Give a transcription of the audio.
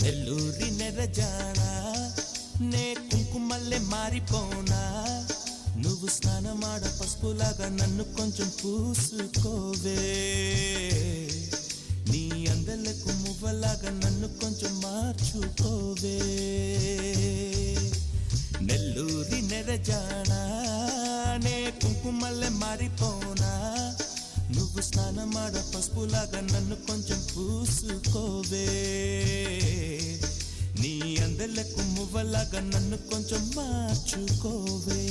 నెల్లూరి నెరజానా నే కుంకుమల్లె మారిపోనా నువ్వు స్నానమాడ పసుపులాగా నన్ను కొంచెం పూసుకోవే నీ అందలకు మువ్వలాగా నన్ను కొంచెం మార్చుకోవే నెల్లూరి నెరజానా నే కుంకుమల్లె మారిపోనా నువ్వు స్నానమాడ పసుపులాగా నన్ను కొంచెం పూసుకోవే నీ అందలకు మువ్వలాగా నన్ను కొంచెం మార్చుకోవే